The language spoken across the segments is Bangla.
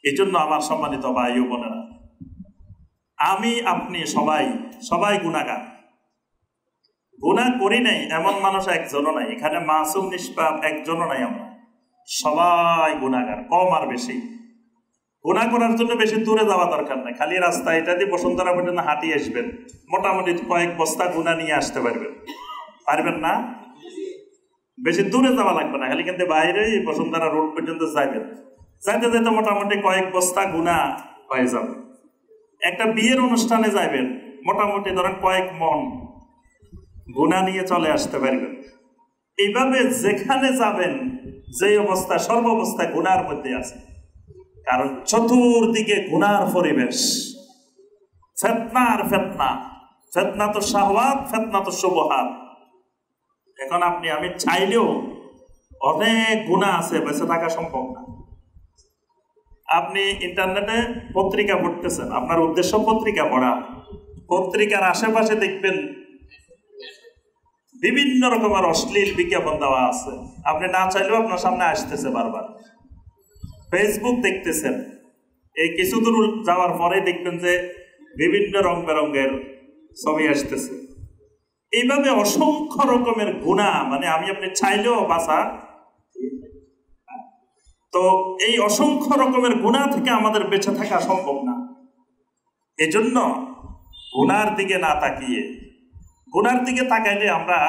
এই জন্য আমার সম্মানিত ভাই ও বোনেরা, আমি আপনি সবাই গুনাহগার। গুনাহ করি নাই এমন মানুষ একজনও নাই, এখানে মাসুম নিষ্পাপ একজনও নাই। আমরা সবাই গুনাহগার, কম আর বেশি। গুনাহ করার জন্য বেশি দূরে যাওয়া দরকার নাই, খালি রাস্তা এটা দিয়ে বসুন্ধরা পর্যন্ত হাঁটিয়ে আসবেন, মোটামুটি কয়েক বস্তা গুনাহ নিয়ে আসতে পারবেন না? বেশি দূরে যাওয়া লাগবে না, খালি কিন্তু বাইরে বসুন্ধরা রোড পর্যন্ত যাইবেন, যাইতে যাইতে মোটামুটি কয়েক বস্তা গুনাহ হয়ে যাবে। একটা বিয়ের অনুষ্ঠানে যাইবেন, মোটামুটি ধরেন কয়েক মন গুনাহ নিয়ে চলে আসতে পারবেন। এইভাবে যেখানে যাবেন, যে অবস্থা সর্বাবস্থায় গুনার মধ্যে আছে, কারণ চতুর্দিকে গুনার পরিবেশ, ফিতনা তো শাহওয়াত, ফিতনা তো শুবহাত। এখন আপনি আমি চাইলেও অনেক গুনাহ আছে, বেঁচে থাকা সম্ভব না। আপনি ইন্টারনেটে পত্রিকা পড়তেছেন, আপনার উদ্দেশ্য পত্রিকা পড়া, পত্রিকার আশেপাশে দেখবেন বিভিন্ন রকমের অশ্লীল বিজ্ঞাপন দেওয়া আছে, আপনি না চাইলেও আপনার সামনে আসতেছে বারবার। ফেসবুক দেখতেছেন, এই কিছু দূর যাওয়ার পরে দেখবেন যে বিভিন্ন রং বেরঙের ছবি আসতেছে। এইভাবে অসংখ্য রকমের গুনাহ, মানে আমি আপনি চাইলেও বাঁচা। তো এই অসংখ্য রকমের গুনাহ থেকে আমাদের বেঁচে থাকা সম্ভব না। এজন্য গুনার দিকে না তাকিয়ে, গুনার দিকে তাকাইলে আমরা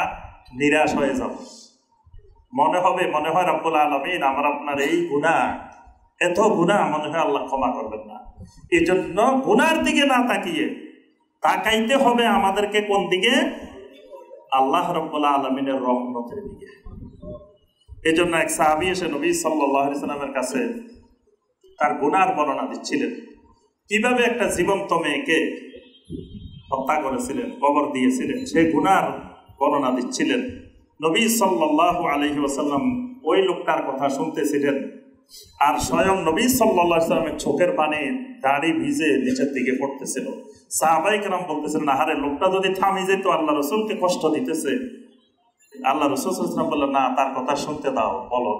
নিরাশ হয়ে যাব, মনে হয় রব্বুল আলামিন আমার আপনার এই গুনাহ, এত গুনাহ মনে হয় আল্লাহ ক্ষমা করবেন না। এই জন্য গুনার দিকে না তাকিয়ে তাকাইতে হবে আমাদেরকে কোন দিকে? আল্লাহ রব্বুল আলামিনের রহমতের দিকে। এই জন্য এক সাহাবী এসে নবী সাল্লাল্লাহু আলাইহি সাল্লামের কাছে তার গুনার বর্ণনা দিচ্ছিলেন, কিভাবে একটা জীবন্ত মেয়েকে হত্যা করেছিলেন, কবর দিয়েছিলেন, সেই গুনার বর্ণনা দিচ্ছিলেন। নবী সাল্লাল্লাহু আলাইহি ওয়াসাল্লাম ওই লোকটার কথা শুনতেছিলেন, আর স্বয়ং নবী সাল্লাল্লাহু আলাইহি ওয়াসাল্লামের চোখের পানি দাড়ি ভিজে নিচের দিকে পড়তেছিল। সাহাবায়ে কেরাম বলতেছিলেন, আহারে লোকটা যদি থামি যেত, আল্লাহ রাসূলকে কষ্ট দিতেছে। আল্লাহ রাসূল সাল্লাল্লাহু আলাইহি ওয়াসাল্লাম বললেন, না, তার কথা শুনতে দাও, বলো।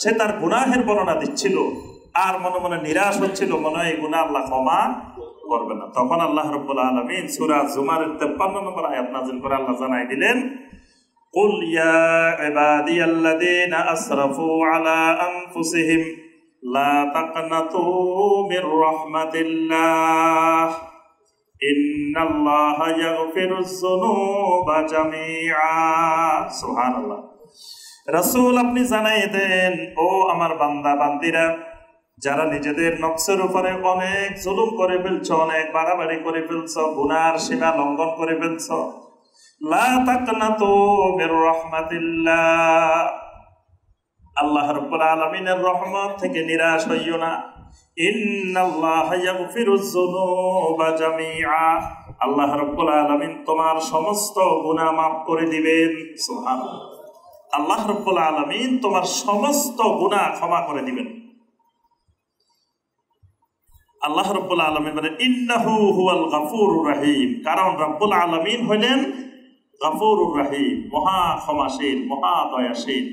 সে তার গুনাহের বর্ণনা দিচ্ছিল আর মনে মনে নিরাশ হচ্ছিল, মনে হয় এই গুনাহ আল্লাহ ক্ষমা করবে না। তখন আল্লাহ রাব্বুল আলামিন সূরা জুমারের 53 নম্বর আয়াত নাযিল করে আল্লাহ জানাই দিলেন, কুল ইয়া ইবাদিয়াল্লাযীনা আসরাফু আলা আনফুসিহিম লা তাকনাতু মির রাহমাতিল্লাহ ইন্নাল্লাহা ইয়াগফিরুজ যুনুবা জামিআ। সুবহানাল্লাহ। রাসূল আপনি জানাই দেন, ও আমার বান্দা বান্দিরা, যারা নিজেদের নফসের উপরে অনেক জুলুম করে ফেলছো, অনেক বাড়াবাড়ি করে ফেলছো, গুনার সীমা লঙ্ঘন করে ফেলছো, লা তাকনাতু মির রাহমাতিল্লাহ, আল্লাহ রাব্বুল আলামিনের রহমত থেকে নিরাশ হইও না। ইন্নাল্লাহা ইয়াগফিরুজ যুনুবা জামিআ, আল্লাহ রাব্বুল আলামিন তোমার সমস্ত গুনাহ মাফ করে দিবেন। সুবহানাল্লাহ। আল্লাহ রাব্বুল আলামিন তোমার সমস্ত গুনাহ ক্ষমা করে দিবেন। আল্লাহ রাব্বুল আলামিন বলেন, ইন্নাহু হুয়াল গাফুরুর রহিম, কারণ রাব্বুল আলামিন হলেন গাফুরুর রহিম, মহা ক্ষমাশীল, মহা দয়াশীল।